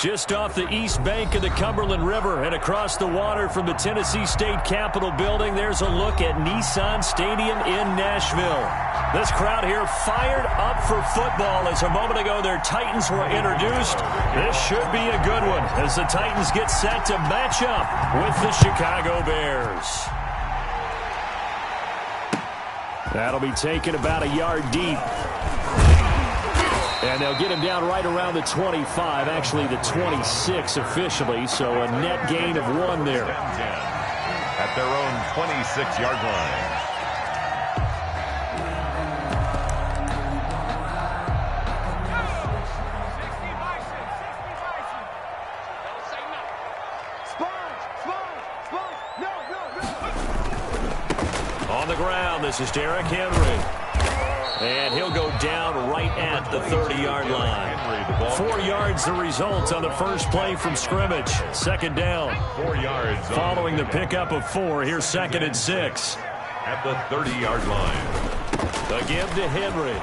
Just off the east bank of the Cumberland River and across the water from the Tennessee State Capitol building, there's a look at Nissan Stadium in Nashville. This crowd here fired up for football as a moment ago their Titans were introduced. This should be a good one as the Titans get set to match up with the Chicago Bears. That'll be taken about a yard deep. And they'll get him down right around the 25, actually the 26 officially, so a net gain of 1 there. At their own 26-yard line. On the ground, this is Derrick Henry. And he'll go down right at the 30-yard line. 4 yards the result on the first play from scrimmage. Second down. 4 yards. Following the pickup of 4, here's 2nd and 6. At the 30-yard line. The give to Henry.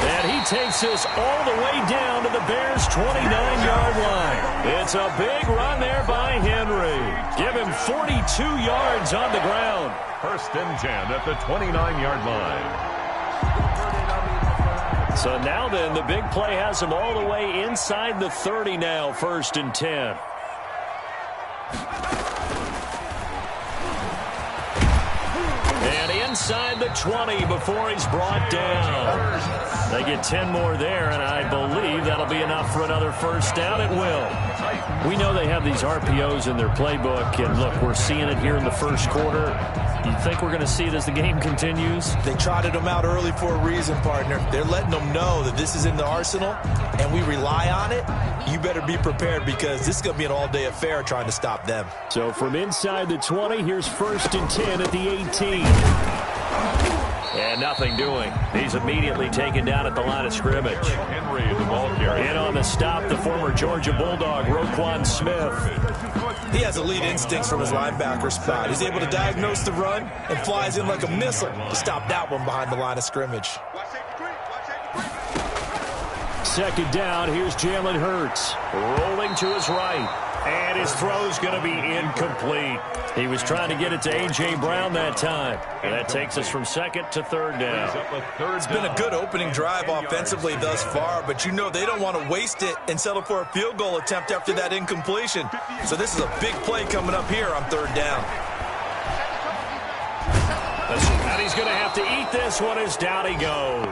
And he takes us all the way down to the Bears' 29-yard line. It's a big run there by Henry. Give him 42 yards on the ground. 1st and 10 at the 29-yard line. So now then, the big play has him all the way inside the 30 now, 1st and 10. And inside the 20 before he's brought down. They get 10 more there, and I believe that'll be enough for another first down. It will. We know they have these RPOs in their playbook, and look, we're seeing it here in the first quarter. You think we're going to see it as the game continues? They trotted them out early for a reason, partner. They're letting them know that this is in the arsenal, and we rely on it. You better be prepared because this is going to be an all-day affair trying to stop them. So from inside the 20, here's 1st and 10 at the 18. And nothing doing. He's immediately taken down at the line of scrimmage. Henry, the ball carrier. In on the stop, the former Georgia Bulldog, Roquan Smith. He has elite instincts from his linebacker spot. He's able to diagnose the run and flies in like a missile to stop that one behind the line of scrimmage. 2nd down, here's Jalen Hurts. Rolling to his right. And his throw's going to be incomplete. He was trying to get it to A.J. Brown that time. And that takes us from 2nd to 3rd down. It's been a good opening drive offensively thus far, but you know they don't want to waste it and settle for a field goal attempt after that incompletion. So this is a big play coming up here on 3rd down. And he's going to have to eat this one as down he goes.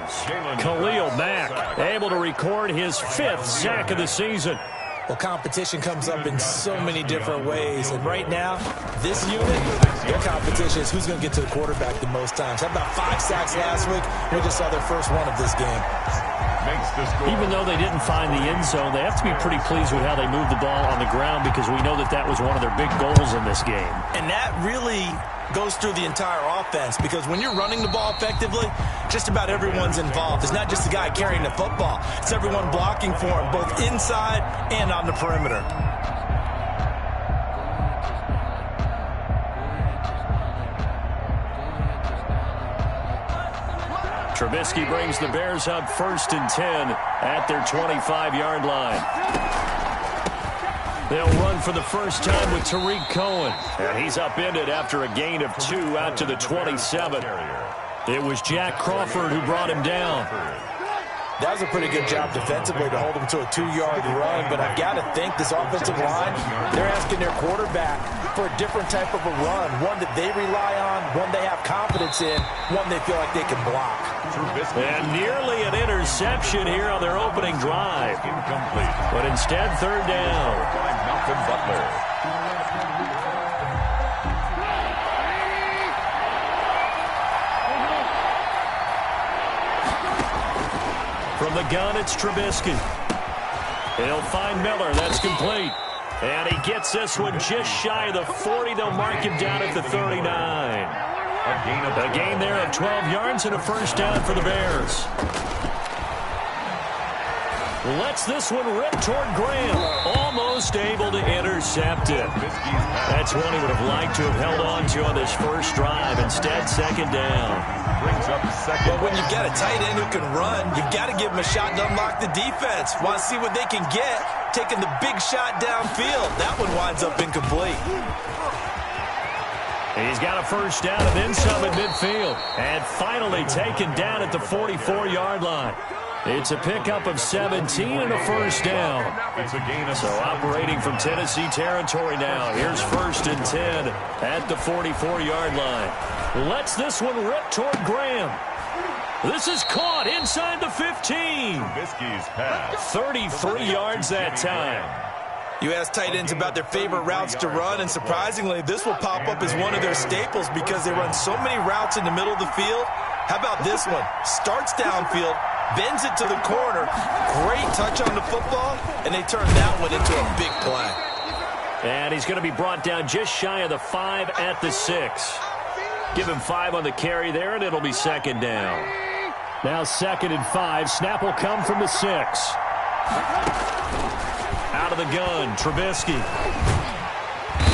Khalil Mack able to record his 5th sack of the season. Well, competition comes up in so many different ways. And right now, this unit, their competition is who's going to get to the quarterback the most times. How about 5 sacks last week? We just saw their first one of this game. Even though they didn't find the end zone, they have to be pretty pleased with how they moved the ball on the ground because we know that that was one of their big goals in this game. And that really goes through the entire offense because when you're running the ball effectively, just about everyone's involved. It's not just the guy carrying the football. It's everyone blocking for him, both inside and on the perimeter. Trubisky brings the Bears up 1st and 10 at their 25-yard line. They'll run for the first time with Tariq Cohen. And he's upended after a gain of 2 out to the 27. It was Jack Crawford who brought him down. That was a pretty good job defensively to hold him to a 2-yard run, but I've got to think this offensive line, they're asking their quarterback for a different type of a run, one that they rely on, one they have confidence in, one they feel like they can block. And nearly an interception here on their opening drive. Incomplete. But instead, 3rd down. Malcolm Butler. From the gun, it's Trubisky. He'll find Miller. That's complete. And he gets this one just shy of the 40. They'll mark him down at the 39. A gain there of 12 yards and a first down for the Bears. Lets this one rip toward Graham. Almost able to intercept it. That's one he would have liked to have held on to on this first drive. Instead, second down. Brings up second. But when you've got a tight end who can run, you've got to give him a shot to unlock the defense. Want to see what they can get, taking the big shot downfield. That one winds up incomplete. He's got a first down and then some at midfield. And finally taken down at the 44-yard line. It's a pickup of 17 and a first down. It's a gain of So operating from Tennessee territory now. Here's 1st and 10 at the 44-yard line. Lets this one rip toward Graham. This is caught inside the 15. Trubisky's pass. 33 yards that time. You ask tight ends about their favorite routes to run, and surprisingly, this will pop up as one of their staples because they run so many routes in the middle of the field. How about this one? Starts downfield, bends it to the corner, great touch on the football, and they turn that one into a big play. And he's going to be brought down just shy of the 5 at the 6. Give him 5 on the carry there, and it'll be second down. Now 2nd and 5. Snap will come from the 6. Out of the gun, Trubisky.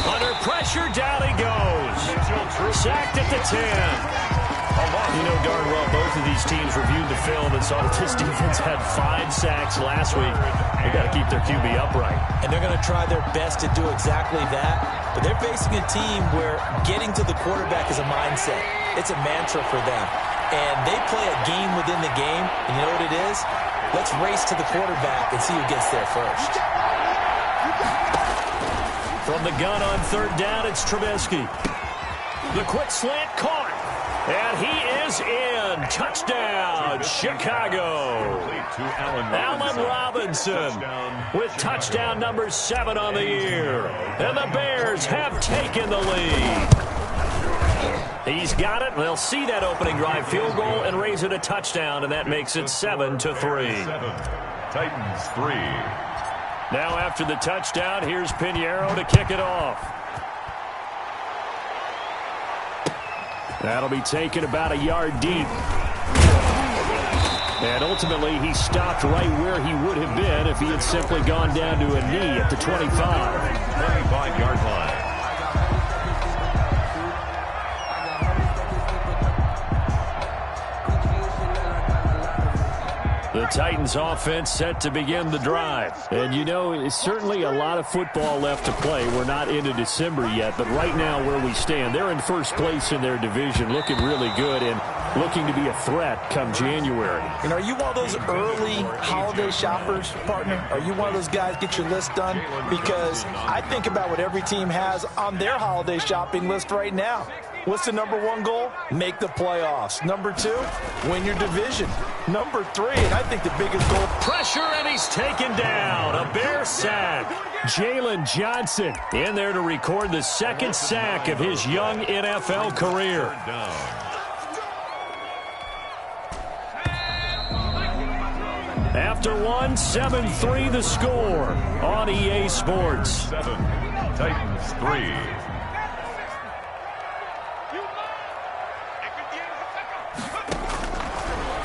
Under pressure, down he goes. Sacked at the 10. You know darn well both of these teams reviewed the film and saw that this defense had 5 sacks last week. They've got to keep their QB upright. And they're going to try their best to do exactly that. But they're facing a team where getting to the quarterback is a mindset. It's a mantra for them. And they play a game within the game. And you know what it is? Let's race to the quarterback and see who gets there first. From the gun on 3rd down, it's Trubisky. The quick slant caught. And he is in. Touchdown, Chicago. Allen Robinson with touchdown number 7 on the year. And the Bears have taken the lead. He's got it. They'll see that opening drive field goal and raise it a touchdown, and that makes it 7-3. Titans 3. Now after the touchdown, here's Pinheiro to kick it off. That'll be taken about a yard deep. And ultimately, he stopped right where he would have been if he had simply gone down to a knee at the 25. 25-yard line. The Titans offense set to begin the drive. And you know, it's certainly a lot of football left to play. We're not into December yet, but right now where we stand, they're in first place in their division, looking really good and looking to be a threat come January. And are you one of those early holiday shoppers, partner? Are you one of those guys get your list done? Because I think about what every team has on their holiday shopping list right now. What's the number 1 goal? Make the playoffs. Number 2, win your division. Number 3, and I think the biggest goal. Pressure, and he's taken down. A Bear sack. Jalen Johnson in there to record the 2nd sack of his young NFL career. After 7-3 the score on EA Sports. 7, Titans 3.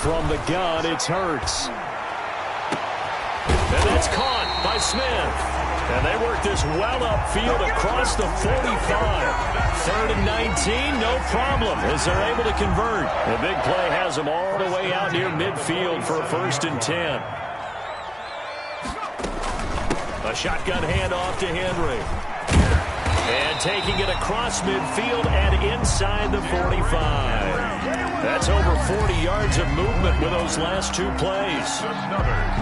From the gun, it's Hurts. And that's caught by Smith. And they work this well upfield across the 45. 3rd and 19, no problem, as they're able to convert. The big play has them all the way out near midfield for a 1st and 10. A shotgun handoff to Henry. And taking it across midfield and inside the 45. That's over 40 yards of movement with those last 2 plays.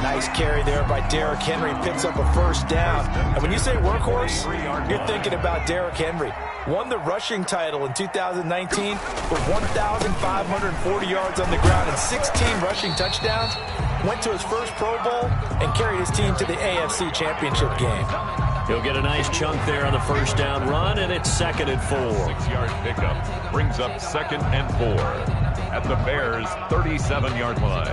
Nice carry there by Derrick Henry. Picks up a 1st down. And when you say workhorse, you're thinking about Derrick Henry. Won the rushing title in 2019 with 1,540 yards on the ground and 16 rushing touchdowns. Went to his first Pro Bowl and carried his team to the AFC Championship game. He'll get a nice chunk there on the 1st down run, and it's 2nd and 4. 6-yard pickup brings up 2nd and 4 at the Bears' 37-yard line.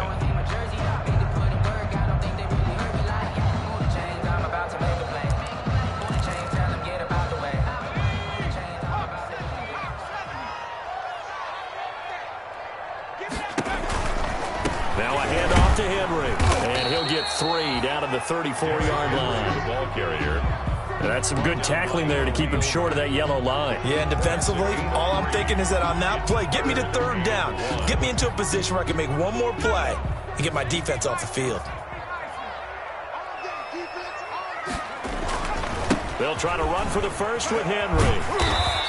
Now a handoff to Henry, and he'll get 3 34-yard line. The ball carrier. That's some good tackling there to keep him short of that yellow line. Yeah, and defensively, all I'm thinking is that on that play, get me to third down. Get me into a position where I can make one more play and get my defense off the field. They'll try to run for the first with Henry.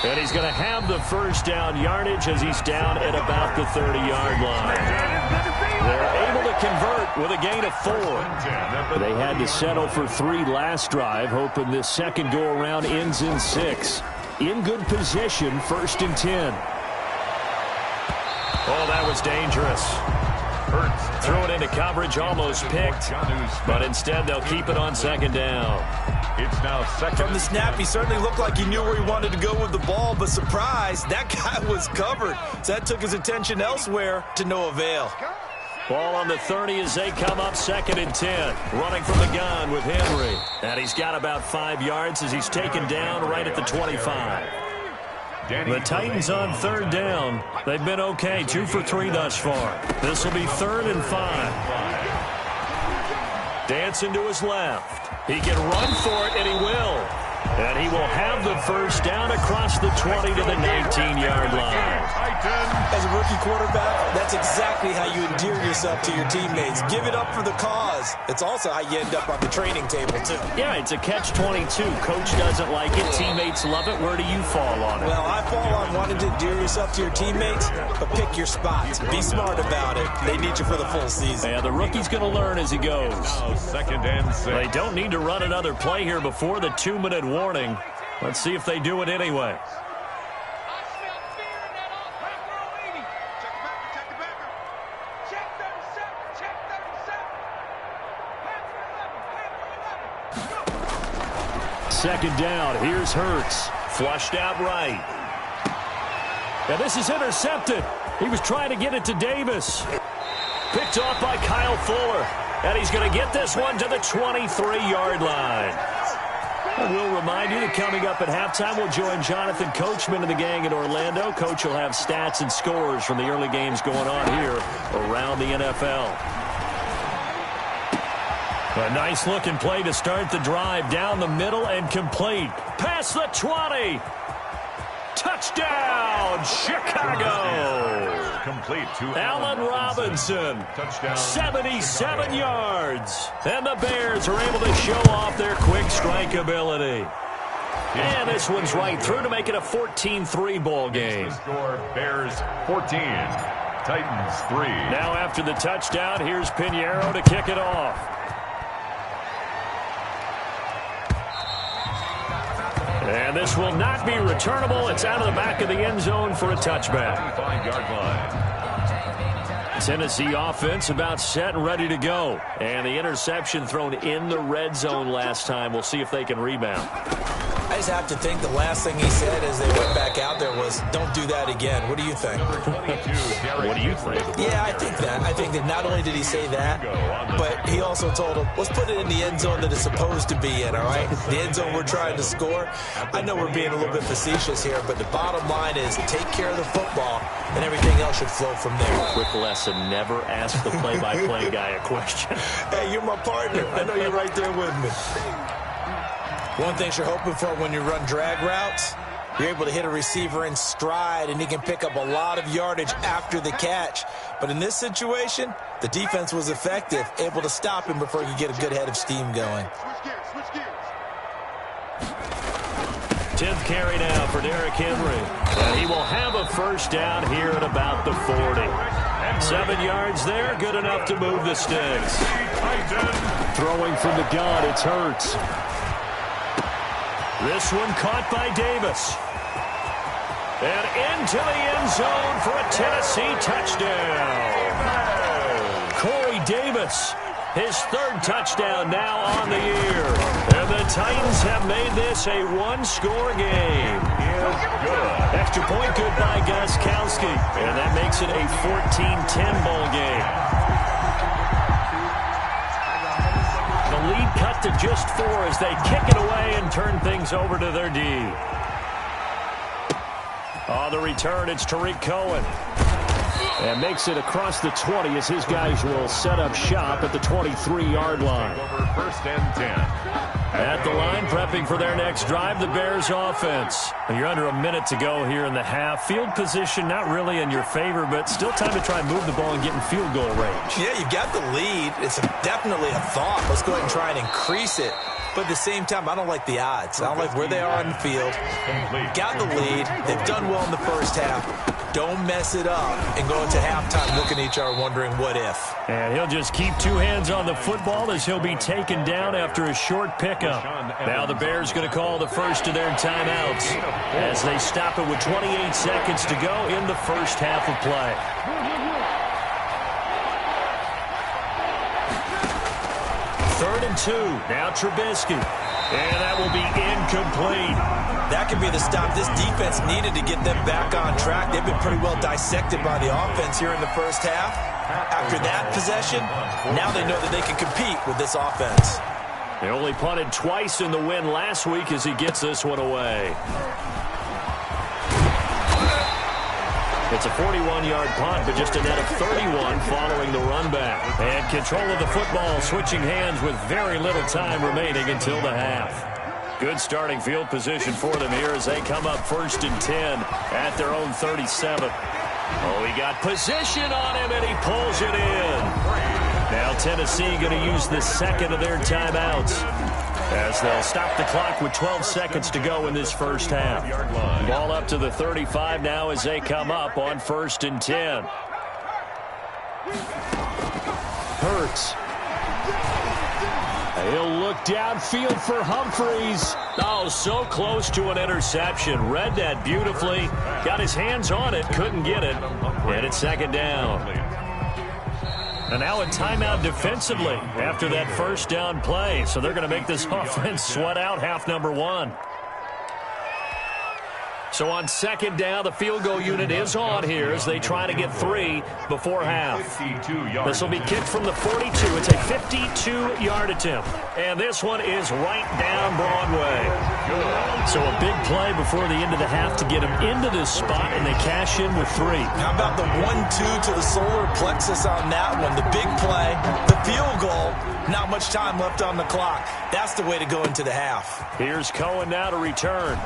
And he's going to have the first down yardage as he's down at about the 30-yard line. They're able to convert with a gain of 4. They had to settle for 3 last drive, hoping this second go-around ends in 6. In good position, 1st and 10. Oh, that was dangerous. Hurts. Threw it into coverage, almost picked, but instead they'll keep it on 2nd down. It's now 2nd. From the snap, he certainly looked like he knew where he wanted to go with the ball, but surprise, that guy was covered. So that took his attention elsewhere to no avail. Ball on the 30 as they come up 2nd and 10. Running from the gun with Henry. And he's got about 5 yards as he's taken down right at the 25. The Titans on 3rd down. They've been okay, 2 for 3 thus far. This will be 3rd and 5. Dancing to his left. He can run for it, and he will. And he will have the first down across the 20 to the 19-yard line. As a rookie quarterback, that's exactly how you endear yourself to your teammates. Give it up for the cause. It's also how you end up on the training table, too. Yeah, it's a catch-22. Coach doesn't like it. Teammates love it. Where do you fall on it? Well, I fall on wanting to endear yourself to your teammates, but pick your spots. Be smart about it. They need you for the full season. Yeah, the rookie's going to learn as he goes. 2nd and 6. They don't need to run another play here before the 2-minute warning. Let's see if they do it anyway. Second down. Here's Hurts. Flushed out right. And this is intercepted. He was trying to get it to Davis. Picked off by Kyle Fuller. And he's going to get this one to the 23-yard line. And we'll remind you that coming up at halftime, we'll join Jonathan Coachman and the gang in Orlando. Coach will have stats and scores from the early games going on here around the NFL. A nice-looking play to start the drive down the middle and complete. Past the 20. Touchdown, Chicago. Complete to Allen Robinson. Touchdown. 77 yards. And the Bears are able to show off their quick strike ability. And this one's right through to make it a 14-3 ball game. Score Bears 14. Titans 3. Now after the touchdown, here's Pinheiro to kick it off. And this will not be returnable. It's out of the back of the end zone for a touchback. 5-yard line. Tennessee offense about set and ready to go. And the interception thrown in the red zone last time. We'll see if they can rebound. I just have to think the last thing he said as they went back out there was, don't do that again. What do you think? What do you think? Yeah, I think that. I think that not only did he say that, but he also told him, let's put it in the end zone that it's supposed to be in, all right? The end zone we're trying to score. I know we're being a little bit facetious here, but the bottom line is take care of the football, and everything else should flow from there. Quick lesson, never ask the play-by-play guy a question. Hey, you're my partner. I know you're right there with me. One thing you're hoping for when you run drag routes, you're able to hit a receiver in stride, and he can pick up a lot of yardage after the catch. But in this situation, the defense was effective, able to stop him before he could get a good head of steam going. 10th carry now for Derrick Henry. And he will have a first down here at about the 40. 7 yards there, good enough to move the sticks. Throwing from the gun, it's Hurts. This one caught by Davis. And into the end zone for a Tennessee touchdown. Corey Davis, his 3rd touchdown now on the year. And the Titans have made this a one-score game. Extra point good by Gostkowski. And that makes it a 14-10 ball game. The lead cut to just 4 as they kick it away and turn things over to their D. On the return, it's Tariq Cohen. And makes it across the 20 as his guys will set up shop at the 23-yard line. Over first and 10. At the line, prepping for their next drive, the Bears offense. You're under a minute to go here in the half. Field position not really in your favor, but still time to try and move the ball and get in field goal range. Yeah, you've got the lead. It's definitely a thought. Let's go ahead and try and increase it. But at the same time, I don't like the odds. I don't like where they are on the field. Got the lead. They've done well in the first half. Don't mess it up and go into halftime looking at each other wondering what if. And he'll just keep two hands on the football as he'll be taken down after a short pickup. Now the Bears going to call the first of their timeouts as they stop it with 28 seconds to go in the first half of play. Third and 2. Now Trubisky. And that will be incomplete. That could be the stop this defense needed to get them back on track. They've been pretty well dissected by the offense here in the first half. After that possession, now they know that they can compete with this offense. They only punted twice in the win last week as he gets this one away. It's a 41-yard punt, but just a net of 31 following the run back. And control of the football, switching hands with very little time remaining until the half. Good starting field position for them here as they come up first and 10 at their own 37. Oh, he got position on him, and he pulls it in. Now Tennessee going to use the second of their timeouts as they'll stop the clock with 12 seconds to go in this first half. Ball up to the 35 now as they come up on first and 10. Hurts. He'll look downfield for Humphreys. Oh, so close to an interception. Read that beautifully. Got his hands on it, couldn't get it. And it's second down. And now a timeout defensively after that first down play. So they're going to make this offense sweat out half number 1. So on second down, the field goal unit is on here as they try to get 3 before half. This will be kicked from the 42. It's a 52-yard attempt. And this one is right down Broadway. So a big play before the end of the half to get them into this spot, and they cash in with 3. How about the 1-2 to the solar plexus on that one? The big play, the field goal, not much time left on the clock. That's the way to go into the half. Here's Cohen now to return.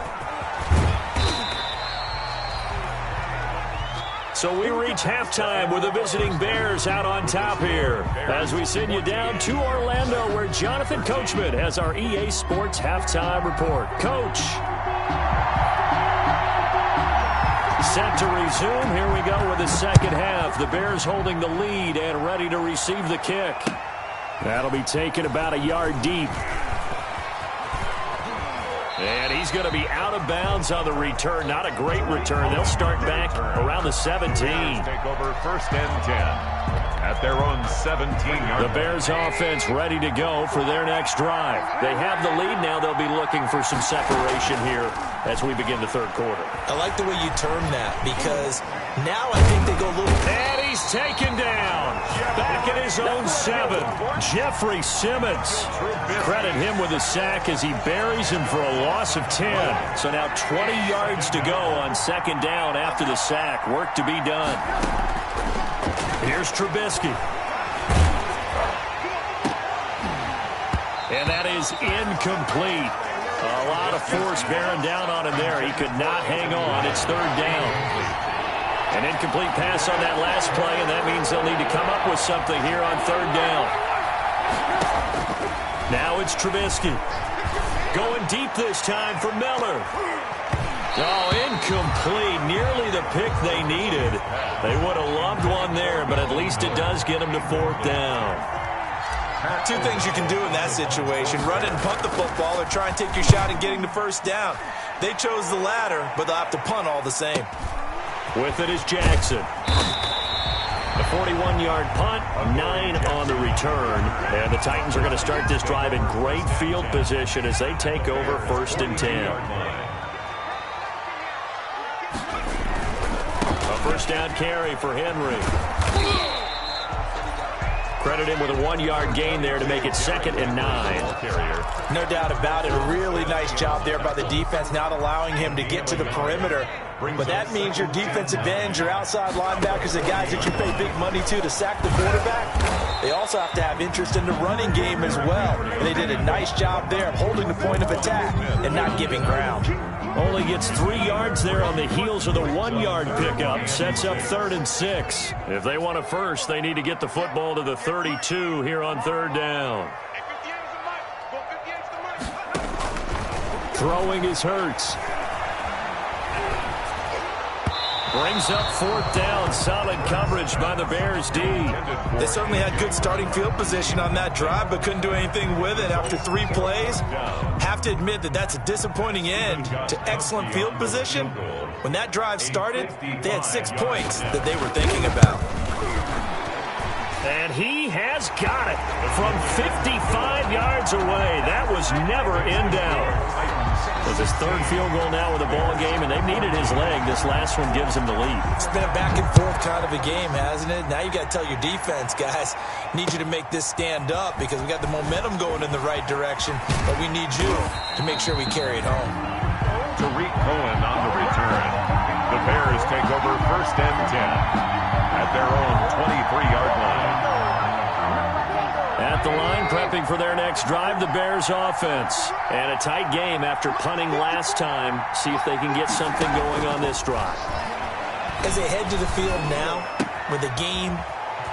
So we reach halftime with the visiting Bears out on top here as we send you down to Orlando where Jonathan Coachman has our EA Sports halftime report. Coach. Set to resume. Here we go with the second half. The Bears holding the lead and ready to receive the kick. That'll be taken about a yard deep. And he's going to be out of bounds on the return. Not a great return. They'll start back around the 17. Take over first and 10 at their own 17-yard. The Bears offense ready to go for their next drive. They have the lead now. They'll be looking for some separation here as we begin the third quarter. I like the way you term that because now I think they go a little... And he's taken down. Back at his own 7. Jeffrey Simmons. Credit him with a sack as he buries him for a loss of 10. So now 20 yards to go on second down after the sack. Work to be done. Here's Trubisky. And that is incomplete. A lot of force bearing down on him there. He could not hang on. It's third down. An incomplete pass on that last play, and that means they'll need to come up with something here on third down. Now it's Trubisky. Going deep this time for Miller. Oh, incomplete. Nearly the pick they needed. They would have loved one there, but at least it does get them to fourth down. 2 things you can do in that situation. Run and punt the football or try and take your shot at getting the first down. They chose the latter, but they'll have to punt all the same. With it is Jackson. The 41-yard punt, 9 on the return. And the Titans are going to start this drive in great field position as they take over first and 10. A first down carry for Henry. Credit him with a 1-yard gain there to make it 2nd and 9. No doubt about it. A really nice job there by the defense, not allowing him to get to the perimeter. But that means your defensive ends, your outside linebackers, the guys that you pay big money to sack the quarterback, they also have to have interest in the running game as well. And they did a nice job there of holding the point of attack and not giving ground. Only gets 3 yards there on the heels of the 1-yard pickup. Sets up 3rd and 6. If they want a first, they need to get the football to the 32 here on 3rd down. Throwing is Hurts. Brings up 4th down. Solid coverage by the Bears D. They certainly had good starting field position on that drive, but couldn't do anything with it after 3 plays. Have to admit that that's a disappointing end to excellent field position. When that drive started, they had 6 points that they were thinking about. And he has got it from 55 yards away. That was never in doubt. With his 3rd field goal now with a ball game, and they've needed his leg. This last one gives him the lead. It's been a back and forth kind of a game, hasn't it? Now you got to tell your defense, guys, need you to make this stand up because we got the momentum going in the right direction, but we need you to make sure we carry it home. Tariq Cohen on the return. The Bears take over 1st and 10 at their own 23-yard line. At the line, prepping for their next drive, the Bears offense. And a tight game after punting last time. See if they can get something going on this drive. As they head to the field now, with the game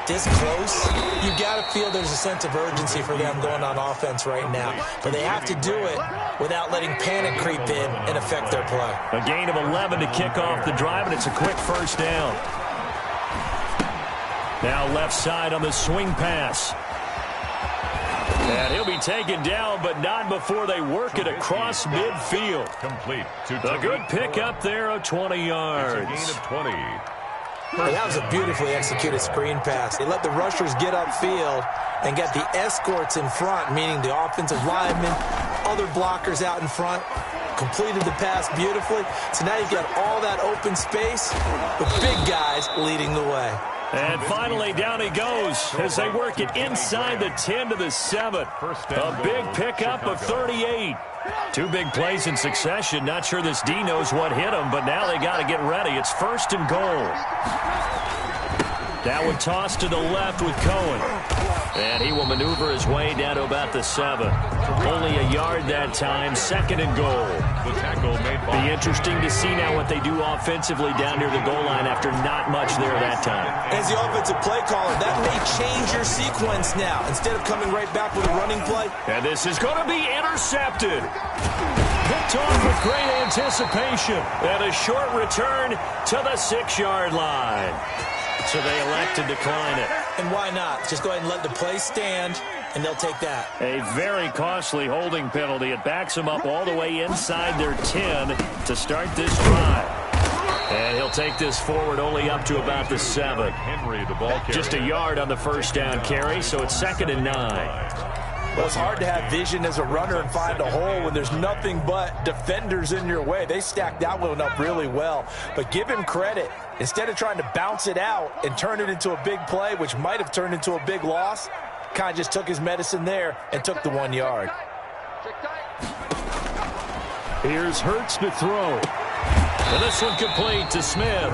this close, you've got to feel there's a sense of urgency for them going on offense right now. But they have to do it without letting panic creep in and affect their play. A gain of 11 to kick off the drive, and it's a quick 1st down. Now left side on the swing pass. And he'll be taken down, but not before they work it across midfield. Complete. A good pickup there of 20 yards. It's a gain of 20. Well, that was a beautifully executed screen pass. They let the rushers get upfield and got the escorts in front, meaning the offensive linemen, other blockers out in front, completed the pass beautifully. So now you've got all that open space with big guys leading the way. And finally, down he goes as they work it inside the 10 to the 7. A big pickup of 38. 2 big plays in succession. Not sure this D knows what hit him, but now they got to get ready. It's 1st and goal. That would toss to the left with Cohen. And he will maneuver his way down to about the 7. Only a yard that time. 2nd and goal. The tackle made by. Be interesting to see now what they do offensively down near the goal line after not much there that time. As the offensive play caller, that may change your sequence now. Instead of coming right back with a running play. And this is going to be intercepted. Picked off with great anticipation. And a short return to the 6-yard line. So they elect to decline it. And why not? Just go ahead and let the play stand, and they'll take that. A very costly holding penalty. It backs them up all the way inside their 10 to start this drive. And he'll take this forward only up to about the 7. Henry, the ball carrier. Just a yard on the 1st down carry, so it's 2nd and 9. Well, it's hard to have vision as a runner and find a hole when there's nothing but defenders in your way. They stacked that one up really well. But give him credit. Instead of trying to bounce it out and turn it into a big play, which might have turned into a big loss, kind of just took his medicine there and took the 1 yard. Here's Hurts to throw. And this one complete to Smith.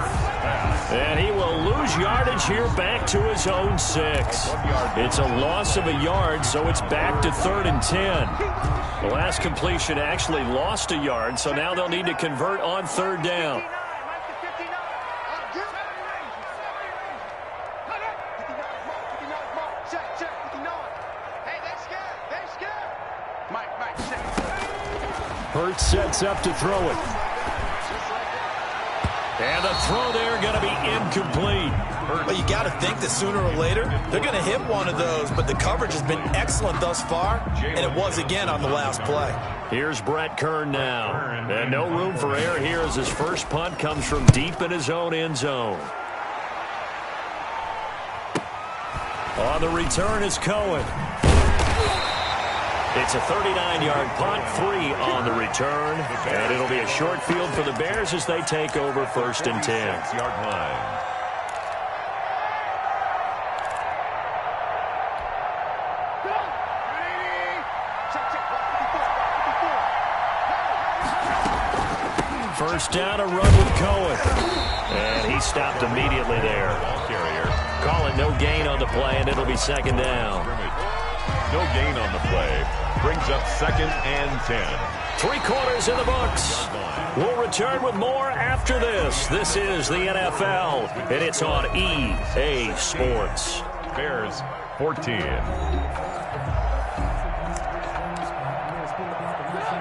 And he will lose yardage here back to his own 6. It's a loss of a yard, so it's back to 3rd and 10. The last completion actually lost a yard, so now they'll need to convert on 3rd down. Hurts sets up to throw it. And the throw there going to be incomplete. Well, you got to think that sooner or later they're going to hit one of those, but the coverage has been excellent thus far, and it was again on the last play. Here's Brett Kern now. And no room for error here as his first punt comes from deep in his own end zone. On the return is Cohen. It's a 39-yard punt, 3 on the return, and it'll be a short field for the Bears as they take over 1st and 10. 6-yard line. First down, a run with Cohen. And he stopped immediately there. Call it no gain on the play, and it'll be second down. No gain on the play. Brings up 2nd and 10. 3 quarters in the books. We'll return with more after this. This is the NFL, and it's on EA Sports. Bears 14.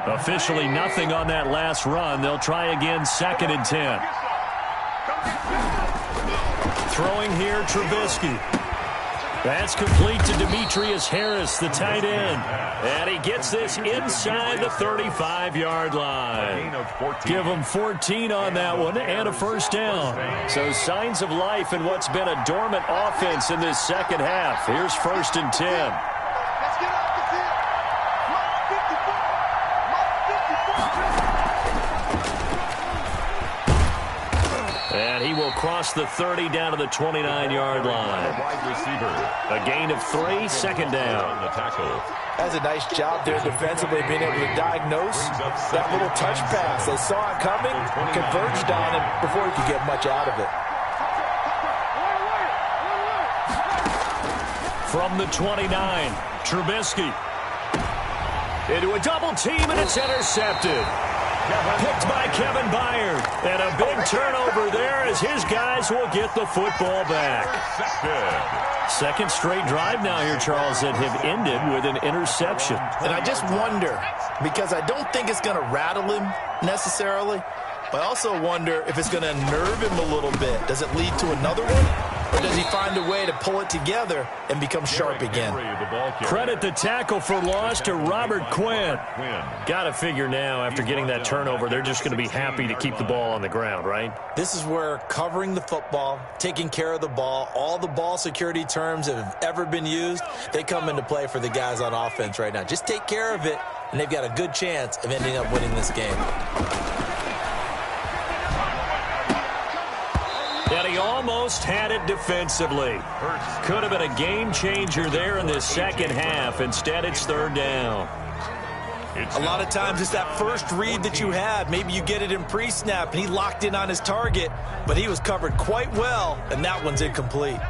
Officially nothing on that last run. They'll try again, 2nd and 10. Throwing here, Trubisky. That's complete to Demetrius Harris, the tight end. And he gets this inside the 35-yard line. Give him 14 on that one and a first down. So signs of life in what's been a dormant offense in this second half. Here's 1st and 10. And he will cross the 30 down to the 29-yard line. Wide receiver. A gain of 3, second down. The tackle. That's a nice job there defensively, being able to diagnose that little touch pass. They saw it coming, converged on it before he could get much out of it. From the 29, Trubisky. Into a double team, and it's intercepted. Picked by Kevin Byard. And a big turnover there as his guys will get the football back. Second straight drive now here, Charles, that have ended with an interception. And I just wonder, because I don't think it's going to rattle him necessarily, but I also wonder if it's going to unnerve him a little bit. Does it lead to another one? Or does he find a way to pull it together and become sharp again? Credit the tackle for loss to Robert Quinn. Got to figure now, after getting that turnover, they're just going to be happy to keep the ball on the ground, right? This is where covering the football, taking care of the ball, all the ball security terms that have ever been used, they come into play for the guys on offense right now. Just take care of it, and they've got a good chance of ending up winning this game. And he almost had it defensively. Could have been a game changer there in this second half. Instead, it's 3rd down. A lot of times it's that first read that you had. Maybe you get it in pre-snap, and he locked in on his target, but he was covered quite well, and that one's incomplete.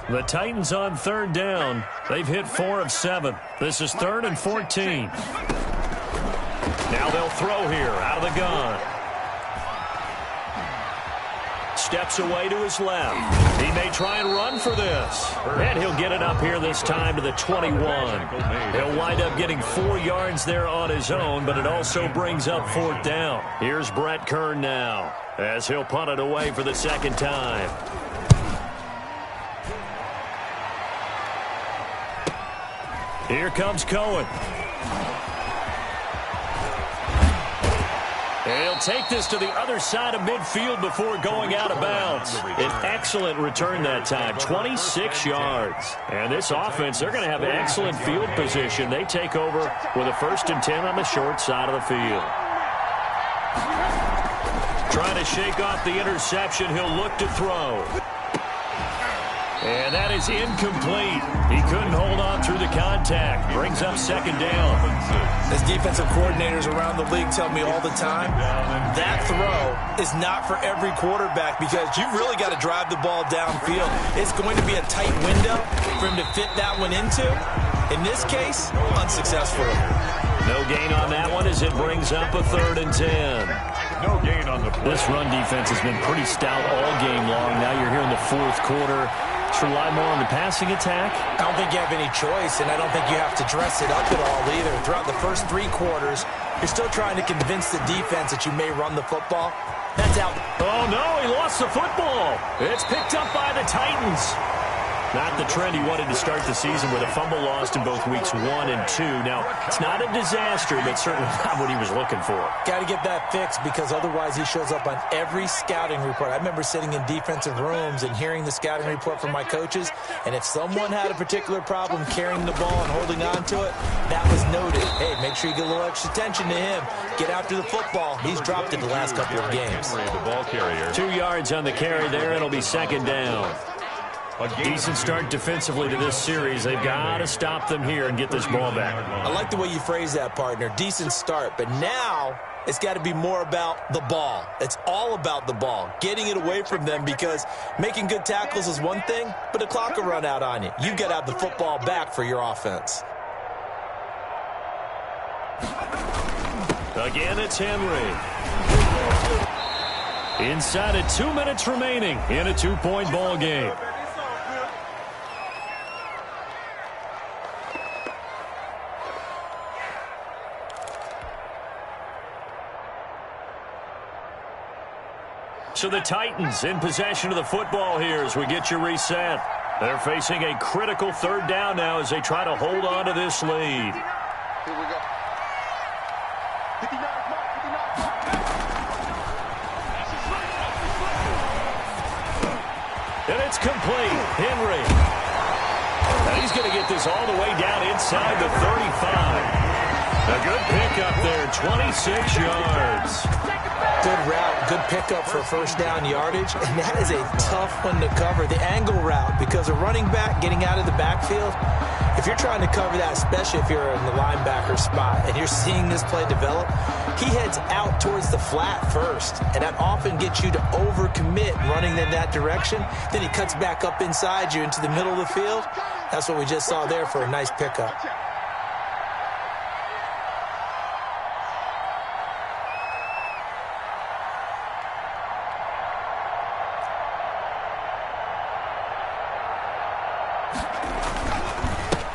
The Titans on 3rd down. They've hit 4 of 7. This is 3rd and 14. Now they'll throw here out of the gun. Steps away to his left. He may try and run for this. And he'll get it up here this time to the 21. He'll wind up getting 4 yards there on his own, but it also brings up 4th down. Here's Brett Kern now, as he'll punt it away for the second time. Here comes Cohen. He'll take this to the other side of midfield before going out of bounds. An excellent return that time, 26 yards. And this offense, they're going to have excellent field position. They take over with a 1st and 10 on the short side of the field. Trying to shake off the interception, he'll look to throw. And that is incomplete. He couldn't hold on through the contact. Brings up 2nd down. As defensive coordinators around the league tell me all the time, that throw is not for every quarterback because you really got to drive the ball downfield. It's going to be a tight window for him to fit that one into. In this case, unsuccessfully. No gain on that one as it brings up a 3rd and 10. No gain on the play. This run defense has been pretty stout all game long. Now you're here in the 4th quarter. Let's rely more on the passing attack. I don't think you have any choice, and I don't think you have to dress it up at all either. Throughout the first 3 quarters, you're still trying to convince the defense that you may run the football. That's out. Oh, no, he lost the football. It's picked up by the Titans. Not the trend he wanted to start the season with a fumble lost in both weeks 1 and 2. Now, it's not a disaster, but certainly not what he was looking for. Got to get that fixed because otherwise he shows up on every scouting report. I remember sitting in defensive rooms and hearing the scouting report from my coaches, and if someone had a particular problem carrying the ball and holding on to it, that was noted. Hey, make sure you get a little extra attention to him. Get after the football. He's dropped it the last couple of games. The ball carrier. 2 yards on the carry there. It'll be 2nd down. A decent start defensively to this series. They've got to stop them here and get this ball back. I like the way you phrase that, partner. Decent start, but now It's got to be more about the ball. It's all about the ball, getting it away from them, because making good tackles is one thing, but the clock will run out on you. You've got to have the football back for your offense. Again, it's Henry. Inside of 2 minutes remaining in a 2-point ball game. So the Titans in possession of the football here as we get you reset. They're facing a critical third down now as they try to hold on to this lead. Here we go. 59 mark, 59. And it's complete. Henry. And he's going to get this all the way down inside the 35. A good pickup there, 26 yards. Good route, good pickup for first down yardage, and that is a tough one to cover. The angle route, because a running back getting out of the backfield, if you're trying to cover that, especially if you're in the linebacker spot and you're seeing this play develop, he heads out towards the flat first, and that often gets you to overcommit running in that direction. Then he cuts back up inside you into the middle of the field. That's what we just saw there for a nice pickup.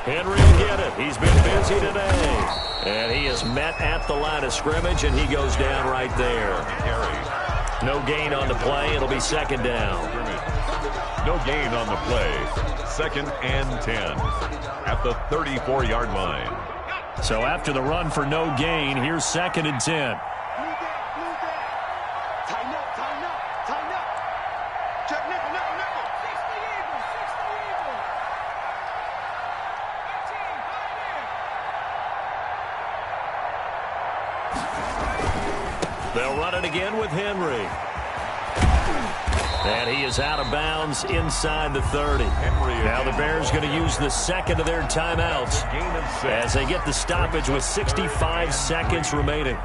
Henry will get it. He's been busy today. And he is met at the line of scrimmage, and he goes down right there. No gain on the play. It'll be second down. No gain on the play. 2nd and 10 at the 34-yard line. So after the run for no gain, here's 2nd and 10. They'll run it again with Henry. And he is out of bounds inside the 30. Now the Bears going to use the second of their timeouts as they get the stoppage with 65 seconds remaining.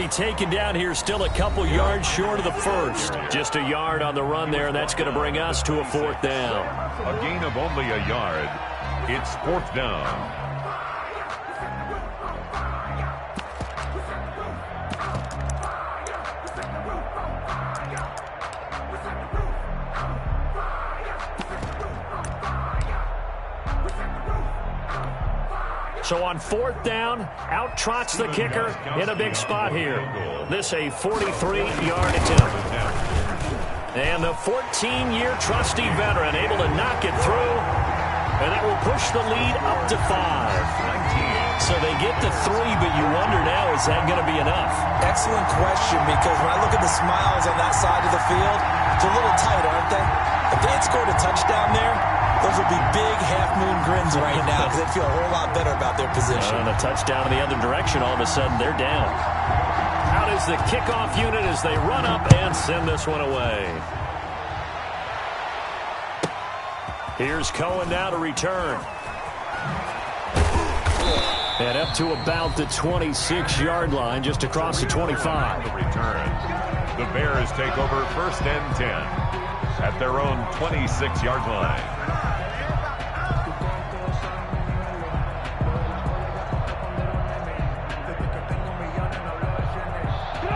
Taken down here, still a couple yards short of the first. Just a yard on the run there, and that's going to bring us to a 4th down. A gain of only a yard. It's 4th down. So on 4th down, out trots the kicker in a big spot here. This a 43-yard attempt. And the 14-year trusty veteran able to knock it through, and that will push the lead up to 5. So they get to 3, but you wonder now, is that going to be enough? Excellent question, because when I look at the smiles on that side of the field, they're a little tight, aren't they? If they had scored a touchdown there, those would be big half-moon grins right now because they'd feel a whole lot better about their position. And a touchdown in the other direction, all of a sudden they're down. Out is the kickoff unit as they run up and send this one away. Here's Cohen now to return. And up to about the 26-yard line, just across the 25. The return. The Bears take over 1st and 10 at their own 26-yard line.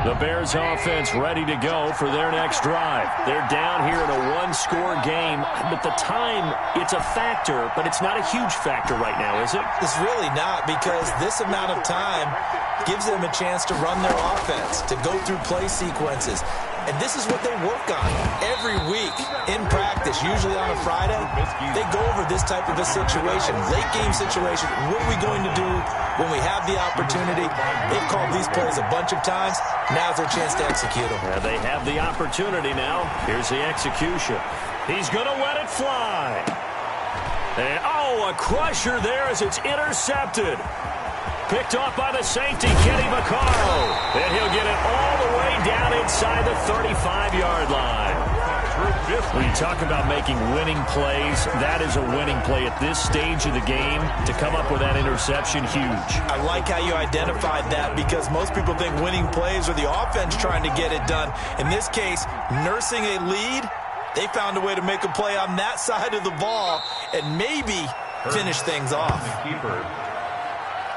The Bears offense ready to go for their next drive. They're down here in a one-score game, but the time, it's a factor, but it's not a huge factor right now, is it? It's really not, because this amount of time gives them a chance to run their offense, to go through play sequences. And this is what they work on every week in practice, usually on a Friday. They go over this type of a situation, late game situation. What are we going to do when we have the opportunity? They've called these plays a bunch of times. Now's their chance to execute them. Yeah, they have the opportunity now. Here's the execution. He's going to let it fly. And, a crusher there as it's intercepted. Picked off by the safety, Kenny Vaccaro. And he'll get it all the way down inside the 35-yard line. When you talk about making winning plays, that is a winning play at this stage of the game. To come up with that interception, huge. I like how you identified that because most people think winning plays are the offense trying to get it done. In this case, nursing a lead, they found a way to make a play on that side of the ball and maybe finish things off.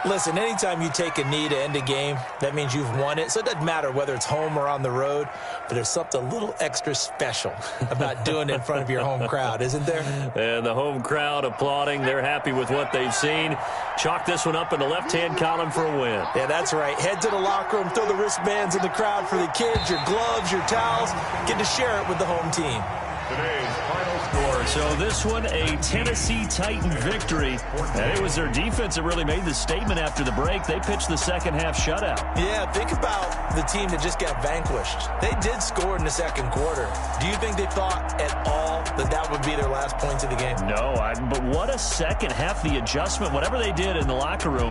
Listen, anytime you take a knee to end a game, that means you've won it. So it doesn't matter whether it's home or on the road, but there's something a little extra special about doing it in front of your home crowd, isn't there? And the home crowd applauding. They're happy with what they've seen. Chalk this one up in the left-hand column for a win. Yeah, that's right. Head to the locker room, throw the wristbands in the crowd for the kids, your gloves, your towels. Get to share it with the home team. Today's final score. So this one, a Tennessee Titan victory. And it was their defense that really made the statement after the break. They pitched the second-half shutout. Yeah, think about the team that just got vanquished. They did score in the second quarter. Do you think they thought at all that that would be their last points of the game? No, but what a second half, the adjustment, whatever they did in the locker room.